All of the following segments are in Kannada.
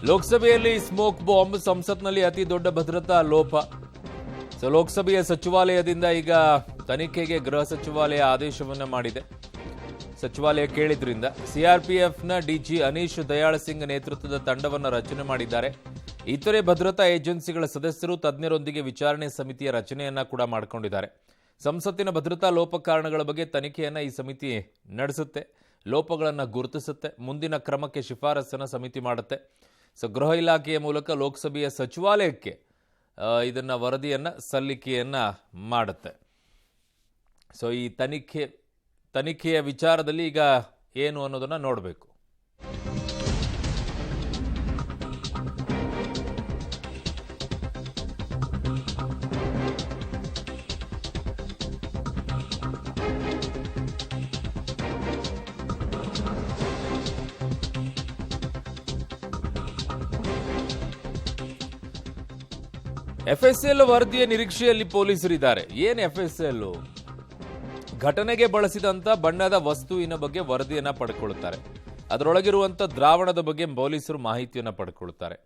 ಲೋಕಸಭೆಯಲ್ಲಿ ಸ್ಮೋಕ್ ಬಾಂಬ್, ಸಂಸತ್ನಲ್ಲಿ ಅತಿ ದೊಡ್ಡ ಭದ್ರತಾ ಲೋಪ. ಲೋಕಸಭೆಯ ಸಚಿವಾಲಯದಿಂದ ಈಗ ತನಿಖೆಗೆ ಗೃಹ ಸಚಿವಾಲಯ ಆದೇಶವನ್ನ ಮಾಡಿದೆ. ಸಚಿವಾಲಯ ಕೇಳಿದ್ರಿಂದ ಸಿಆರ್ಪಿಎಫ್ನ ಡಿಜಿ ಅನೀಶ್ ದಯಾಳ್ ಸಿಂಗ್ ನೇತೃತ್ವದ ತಂಡವನ್ನು ರಚನೆ ಮಾಡಿದ್ದಾರೆ. ಇತರೆ ಭದ್ರತಾ ಏಜೆನ್ಸಿಗಳ ಸದಸ್ಯರು ತಜ್ಞರೊಂದಿಗೆ ವಿಚಾರಣೆ ಸಮಿತಿಯ ರಚನೆಯನ್ನ ಕೂಡ ಮಾಡಿಕೊಂಡಿದ್ದಾರೆ. ಸಂಸತ್ತಿನ ಭದ್ರತಾ ಲೋಪ ಕಾರಣಗಳ ಬಗ್ಗೆ ತನಿಖೆಯನ್ನ ಈ ಸಮಿತಿ ನಡೆಸುತ್ತೆ, ಲೋಪಗಳನ್ನು ಗುರುತಿಸುತ್ತೆ, ಮುಂದಿನ ಕ್ರಮಕ್ಕೆ ಶಿಫಾರಸನ್ನು ಸಮಿತಿ ಮಾಡುತ್ತೆ. ಗೃಹ ಇಲಾಖೆಯ ಮೂಲಕ ಲೋಕಸಭೆಯ ಸಚಿವಾಲಯಕ್ಕೆ ಇದನ್ನ ವರದಿಯನ್ನ ಸಲ್ಲಿಕೆಯನ್ನ ಮಾಡುತ್ತೆ. ಈ ತನಿಖೆಯ ವಿಚಾರದಲ್ಲಿ ಈಗ ಏನು ಅನ್ನೋದನ್ನ ನೋಡಬೇಕು. ಎಫ್ಎಸ್ಎಲ್ ವರದಿಯ ನಿರೀಕ್ಷೆಯಲ್ಲಿ ಪೊಲೀಸರಿದ್ದಾರೆ. ಏನು ಎಫ್ಎಸ್ಎಲ್? ಘಟನೆಗೆ ಬಳಸಿದಂತ ಬಣ್ಣದ ವಸ್ತುವಿನ ಬಗ್ಗೆ ವರದಿಯನ್ನ ಪಡ್ಕೊಳ್ತಾರೆ. ಅದರೊಳಗಿರುವಂತ ದ್ರಾವಣದ ಬಗ್ಗೆ ಪೊಲೀಸರು ಮಾಹಿತಿಯನ್ನ ಪಡ್ಕೊಳ್ತಾರೆ.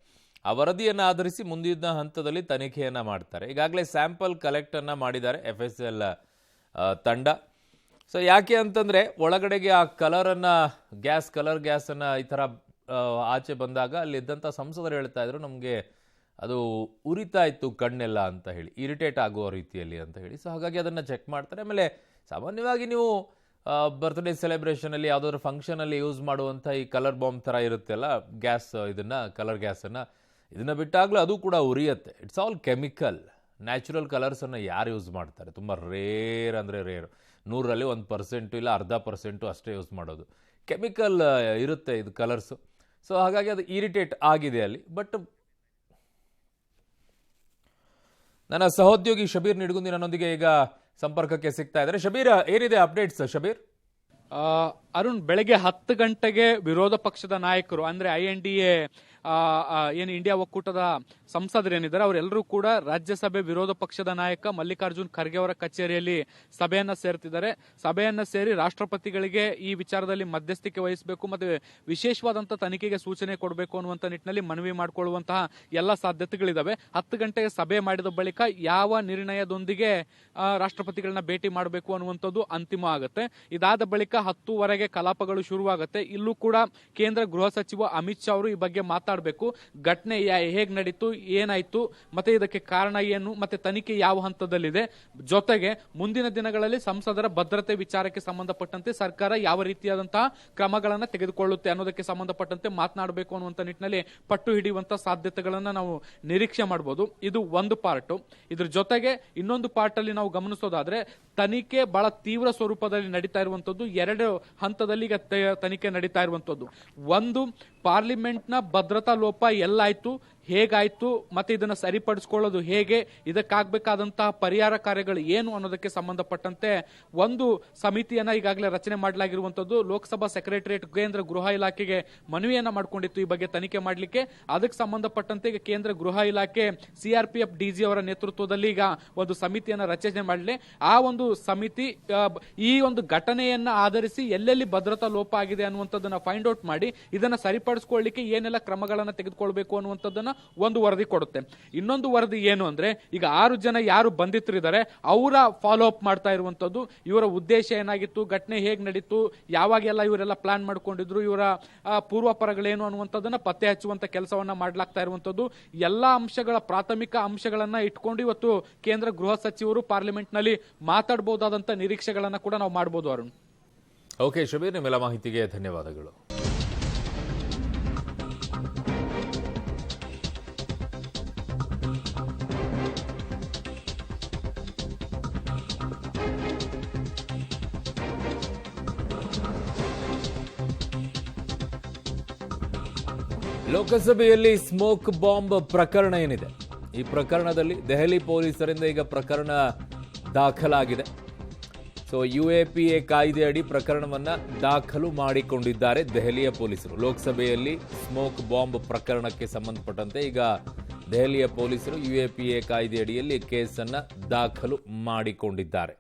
ಆ ವರದಿಯನ್ನ ಆಧರಿಸಿ ಮುಂದಿನ ಹಂತದಲ್ಲಿ ತನಿಖೆಯನ್ನ ಮಾಡ್ತಾರೆ. ಈಗಾಗಲೇ ಸ್ಯಾಂಪಲ್ ಕಲೆಕ್ಟ್ ಅನ್ನ ಮಾಡಿದ್ದಾರೆ ಎಫ್ಎಸ್ಎಲ್ ತಂಡ. ಯಾಕೆ ಅಂತಂದ್ರೆ ಒಳಗಡೆಗೆ ಆ ಕಲರ್ ಗ್ಯಾಸ್ ಅನ್ನ ಈ ತರ ಆಚೆ ಬಂದಾಗ ಅಲ್ಲಿದ್ದಂತ ಸಂಸದರು ಹೇಳ್ತಾ ಇದ್ರು, ನಮಗೆ ಅದು ಉರಿತಾ ಇತ್ತು ಕಣ್ಣೆಲ್ಲ ಅಂತ ಹೇಳಿ, ಇರಿಟೇಟ್ ಆಗುವ ರೀತಿಯಲ್ಲಿ ಅಂತ ಹೇಳಿ. ಹಾಗಾಗಿ ಅದನ್ನು ಚೆಕ್ ಮಾಡ್ತಾರೆ. ಆಮೇಲೆ ಸಾಮಾನ್ಯವಾಗಿ ನೀವು ಬರ್ತ್ಡೇ ಸೆಲೆಬ್ರೇಷನಲ್ಲಿ ಯಾವುದಾದ್ರೂ ಫಂಕ್ಷನಲ್ಲಿ ಯೂಸ್ ಮಾಡುವಂಥ ಈ ಕಲರ್ ಬಾಂಬ್ ಥರ ಇರುತ್ತೆಲ್ಲ ಗ್ಯಾಸ್, ಕಲರ್ ಗ್ಯಾಸನ್ನು ಇದನ್ನು ಬಿಟ್ಟಾಗಲೂ ಅದು ಕೂಡ ಉರಿಯುತ್ತೆ. It's all chemical. ನ್ಯಾಚುರಲ್ ಕಲರ್ಸನ್ನು ಯಾರು ಯೂಸ್ ಮಾಡ್ತಾರೆ? ತುಂಬ ರೇರ್ ಅಂದರೆ ರೇರು. 100ರಲ್ಲಿ 1% ಇಲ್ಲ 0.5% ಅಷ್ಟೇ ಯೂಸ್ ಮಾಡೋದು. ಕೆಮಿಕಲ್ ಇರುತ್ತೆ ಇದು ಕಲರ್ಸು. ಹಾಗಾಗಿ ಅದು ಇರಿಟೇಟ್ ಆಗಿದೆ ಅಲ್ಲಿ. ಬಟ್ ನನ್ನ ಸಹೋದ್ಯೋಗಿ ಶಬೀರ್ ನಿಡಗುಂದಿ ನನ್ನೊಂದಿಗೆ ಈಗ ಸಂಪರ್ಕಕ್ಕೆ ಸಿಗ್ತಾ ಇದ್ದಾರೆ. ಶಬೀರ್, ಏನಿದೆ ಅಪ್ಡೇಟ್ಸ್? ಶಬೀರ್, ಅರುಣ್, ಬೆಳಗ್ಗೆ 10 ಗಂಟೆಗೆ ವಿರೋಧ ಪಕ್ಷದ ನಾಯಕರು ಅಂದ್ರೆ INDA ಏನು ಇಂಡಿಯಾ ಒಕ್ಕೂಟದ ಸಂಸದರೇನಿದ್ದಾರೆ ಅವರೆಲ್ಲರೂ ಕೂಡ ರಾಜ್ಯಸಭೆ ವಿರೋಧ ಪಕ್ಷದ ನಾಯಕ ಮಲ್ಲಿಕಾರ್ಜುನ್ ಖರ್ಗೆ ಅವರ ಕಚೇರಿಯಲ್ಲಿ ಸಭೆಯನ್ನ ಸೇರ್ತಿದ್ದಾರೆ. ಸಭೆಯನ್ನ ಸೇರಿ ರಾಷ್ಟ್ರಪತಿಗಳಿಗೆ ಈ ವಿಚಾರದಲ್ಲಿ ಮಧ್ಯಸ್ಥಿಕೆ ವಹಿಸಬೇಕು ಮತ್ತು ವಿಶೇಷವಾದಂತಹ ತನಿಖೆಗೆ ಸೂಚನೆ ಕೊಡಬೇಕು ಅನ್ನುವಂಥ ನಿಟ್ಟಿನಲ್ಲಿ ಮನವಿ ಮಾಡಿಕೊಳ್ಳುವಂತಹ ಎಲ್ಲ ಸಾಧ್ಯತೆಗಳಿದಾವೆ. 10 ಗಂಟೆಗೆ ಸಭೆ ಮಾಡಿದ ಬಳಿಕ ಯಾವ ನಿರ್ಣಯದೊಂದಿಗೆ ರಾಷ್ಟ್ರಪತಿಗಳನ್ನ ಭೇಟಿ ಮಾಡಬೇಕು ಅನ್ನುವಂಥದ್ದು ಅಂತಿಮ ಆಗುತ್ತೆ. ಇದಾದ ಬಳಿಕ 10:00ವರೆಗೆ ಕಲಾಪಗಳು ಶುರುವಾಗುತ್ತೆ. ಇಲ್ಲೂ ಕೂಡ ಕೇಂದ್ರ ಗೃಹ ಸಚಿವ ಅಮಿತ್ ಶಾ ಅವರು ಈ ಬಗ್ಗೆ ಮಾತಾಡಬೇಕು. ಘಟನೆ ಹೇಗ್ ನಡೀತು, ಏನಾಯ್ತು, ಮತ್ತೆ ಇದಕ್ಕೆ ಕಾರಣ ಏನು, ಮತ್ತೆ ತನಿಖೆ ಯಾವ ಹಂತದಲ್ಲಿದೆ, ಜೊತೆಗೆ ಮುಂದಿನ ದಿನಗಳಲ್ಲಿ ಸಂಸದರ ಭದ್ರತೆ ವಿಚಾರಕ್ಕೆ ಸಂಬಂಧಪಟ್ಟಂತೆ ಸರ್ಕಾರ ಯಾವ ರೀತಿಯಾದಂತಹ ಕ್ರಮಗಳನ್ನು ತೆಗೆದುಕೊಳ್ಳುತ್ತೆ ಅನ್ನೋದಕ್ಕೆ ಸಂಬಂಧಪಟ್ಟಂತೆ ಮಾತನಾಡಬೇಕು ಅನ್ನುವಂಥ ನಿಟ್ಟಿನಲ್ಲಿ ಪಟ್ಟು ಹಿಡಿಯುವಂತಹ ಸಾಧ್ಯತೆಗಳನ್ನ ನಾವು ನಿರೀಕ್ಷೆ ಮಾಡಬಹುದು. ಇದು ಒಂದು ಪಾರ್ಟ್. ಇದ್ರ ಜೊತೆಗೆ ಇನ್ನೊಂದು ಪಾರ್ಟ್ ಅಲ್ಲಿ ನಾವು ಗಮನಿಸೋದಾದ್ರೆ ತನಿಖೆ ಬಹಳ ತೀವ್ರ ಸ್ವರೂಪದಲ್ಲಿ ನಡೀತಾ ಇರುವಂತದ್ದು. 2 ಹಂತದಲ್ಲಿ ಈಗ ತನಿಖೆ ನಡೀತಾ ಇರುವಂತದ್ದು. ಒಂದು, ಪಾರ್ಲಿಮೆಂಟ್ನ ಭದ್ರತಾ ಲೋಪ ಎಲ್ಲಾಯ್ತು, ಹೇಗಾಯ್ತು, ಮತ್ತೆ ಇದನ್ನ ಸರಿಪಡಿಸಿಕೊಳ್ಳೋದು ಹೇಗೆ, ಇದಕ್ಕಾಗಬೇಕಾದಂತಹ ಪರಿಹಾರ ಕಾರ್ಯಗಳು ಏನು ಅನ್ನೋದಕ್ಕೆ ಸಂಬಂಧಪಟ್ಟಂತೆ ಒಂದು ಸಮಿತಿಯನ್ನ ಈಗಾಗಲೇ ರಚನೆ ಮಾಡಲಾಗಿರುವಂತದ್ದು. ಲೋಕಸಭಾ ಸೆಕ್ರೆಟರಿಯೇಟ್ ಕೇಂದ್ರ ಗೃಹ ಇಲಾಖೆಗೆ ಮನವಿಯನ್ನ ಮಾಡಿಕೊಂಡಿತ್ತು ಈ ಬಗ್ಗೆ ತನಿಖೆ ಮಾಡಲಿಕ್ಕೆ. ಅದಕ್ಕೆ ಸಂಬಂಧಪಟ್ಟಂತೆ ಈಗ ಕೇಂದ್ರ ಗೃಹ ಇಲಾಖೆ CRPF DG ಅವರ ನೇತೃತ್ವದಲ್ಲಿ ಈಗ ಒಂದು ಸಮಿತಿಯನ್ನ ರಚನೆ ಮಾಡಲಿ. ಆ ಒಂದು ಸಮಿತಿ ಈ ಒಂದು ಘಟನೆಯನ್ನ ಆಧರಿಸಿ ಎಲ್ಲೆಲ್ಲಿ ಭದ್ರತಾ ಲೋಪ ಆಗಿದೆ ಅನ್ನುವಂಥದ್ದನ್ನ ಫೈಂಡ್ ಔಟ್ ಮಾಡಿ ಇದನ್ನ ಸರಿಪಡಿಸಿಕೊಳ್ಳಲಿಕ್ಕೆ ಏನೆಲ್ಲ ಕ್ರಮಗಳನ್ನ ತೆಗೆದುಕೊಳ್ಬೇಕು ಅನ್ನುವಂಥದ್ದನ್ನ ಒಂದು ವರದಿ ಕೊಡುತ್ತೆ. ಇನ್ನೊಂದು ವರದಿ ಏನು ಅಂದ್ರೆ ಈಗ 6 ಜನ ಯಾರು ಬಂಧಿತರಿದ್ದಾರೆ ಅವರ ಫಾಲೋ ಅಪ್ ಮಾಡ್ತಾ ಇರುವಂತದ್ದು. ಇವರ ಉದ್ದೇಶ ಏನಾಗಿತ್ತು, ಘಟನೆ ಹೇಗ್ ನಡೀತು, ಯಾವಾಗೆಲ್ಲ ಇವರೆಲ್ಲ ಪ್ಲಾನ್ ಮಾಡ್ಕೊಂಡಿದ್ರು, ಇವರ ಪೂರ್ವಾಪರಗಳೇನು ಅನ್ನುವಂಥದ್ದನ್ನ ಪತ್ತೆ ಹಚ್ಚುವಂತ ಕೆಲಸವನ್ನ ಮಾಡಲಾಗ್ತಾ ಇರುವಂತದ್ದು. ಎಲ್ಲಾ ಅಂಶಗಳ ಪ್ರಾಥಮಿಕ ಅಂಶಗಳನ್ನ ಇಟ್ಕೊಂಡು ಇವತ್ತು ಕೇಂದ್ರ ಗೃಹ ಸಚಿವರು ಪಾರ್ಲಿಮೆಂಟ್ ನಲ್ಲಿ ಮಾತಾಡಬಹುದಾದಂತ ನಿರೀಕ್ಷೆಗಳನ್ನ ಕೂಡ ನಾವು ಮಾಡಬಹುದು. ಅರುಣ್, ಓಕೆ ಶಬೀರ್, ನಿಮ್ಮೆಲ್ಲ ಮಾಹಿತಿಗೆ ಧನ್ಯವಾದಗಳು. ಲೋಕಸಭೆಯಲ್ಲಿ ಸ್ಮೋಕ್ ಬಾಂಬ್ ಪ್ರಕರಣ ಏನಿದೆ, ಈ ಪ್ರಕರಣದಲ್ಲಿ ದೆಹಲಿ ಪೊಲೀಸರಿಂದ ಈಗ ಪ್ರಕರಣ ದಾಖಲಾಗಿದೆ. UAPA ಕಾಯ್ದೆ ಅಡಿ ಪ್ರಕರಣವನ್ನ ದಾಖಲು ಮಾಡಿಕೊಂಡಿದ್ದಾರೆ ದೆಹಲಿಯ ಪೊಲೀಸರು. ಲೋಕಸಭೆಯಲ್ಲಿ ಸ್ಮೋಕ್ ಬಾಂಬ್ ಪ್ರಕರಣಕ್ಕೆ ಸಂಬಂಧಪಟ್ಟಂತೆ ಈಗ ದೆಹಲಿಯ ಪೊಲೀಸರು UAPA ಕಾಯ್ದೆ ಅಡಿಯಲ್ಲಿ ಕೇಸನ್ನ ದಾಖಲು ಮಾಡಿಕೊಂಡಿದ್ದಾರೆ.